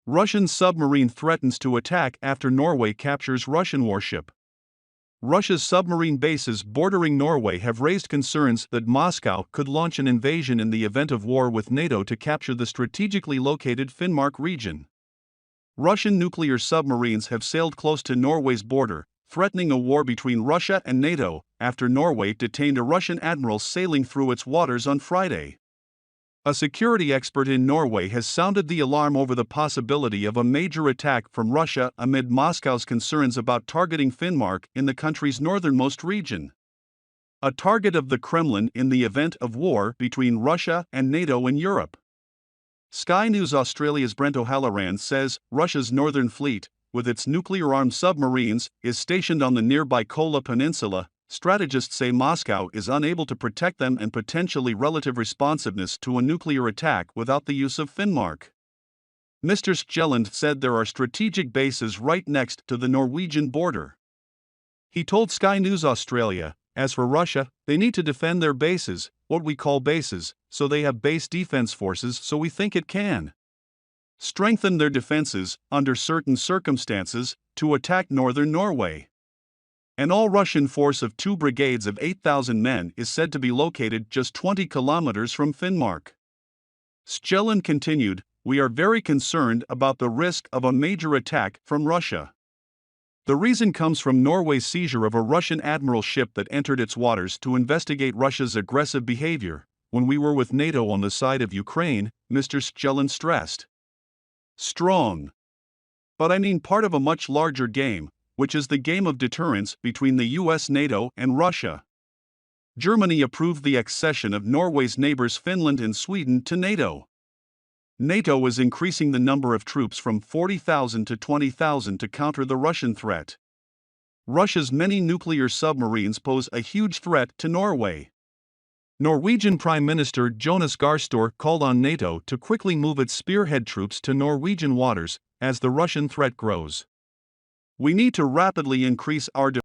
Russian submarine threatens to attack after Norway captures Russian warship. Russia's submarine bases bordering Norway have raised concerns that Moscow could launch an invasion in the event of war with NATO to capture the strategically located Finnmark region. Russian nuclear submarines have sailed close to Norway's border, threatening a war between Russia and NATO, after Norway detained a Russian admiral sailing through its waters on Friday. A security expert in Norway has sounded the alarm over the possibility of a major attack from Russia amid Moscow's concerns about targeting Finnmark in the country's northernmost region. A target of the Kremlin in the event of war between Russia and NATO in Europe. Sky News Australia's Brent O'Halloran says Russia's Northern Fleet, with its nuclear-armed submarines, is stationed on the nearby Kola Peninsula. Strategists say Moscow is unable to protect them and potentially relative responsiveness to a nuclear attack without the use of Finnmark. Mr. Skjelland said there are strategic bases right next to the Norwegian border. He told Sky News Australia, as for Russia, they need to defend their bases, what we call bases, so they have base defense forces, so we think it can strengthen their defenses, under certain circumstances, to attack northern Norway. An all-Russian force of 2 brigades of 8,000 men is said to be located just 20 kilometers from Finnmark. Skjelland continued, "We are very concerned about the risk of a major attack from Russia. The reason comes from Norway's seizure of a Russian admiral ship that entered its waters to investigate Russia's aggressive behavior, when we were with NATO on the side of Ukraine," Mr. Skjelland stressed. Strong. But I mean part of a much larger game, which is the game of deterrence between the US, NATO, and Russia. Germany approved the accession of Norway's neighbors Finland and Sweden to NATO. NATO is increasing the number of troops from 40,000 to 20,000 to counter the Russian threat. Russia's many nuclear submarines pose a huge threat to Norway. Norwegian Prime Minister Jonas Gahr Støre called on NATO to quickly move its spearhead troops to Norwegian waters as the Russian threat grows. We need to rapidly increase our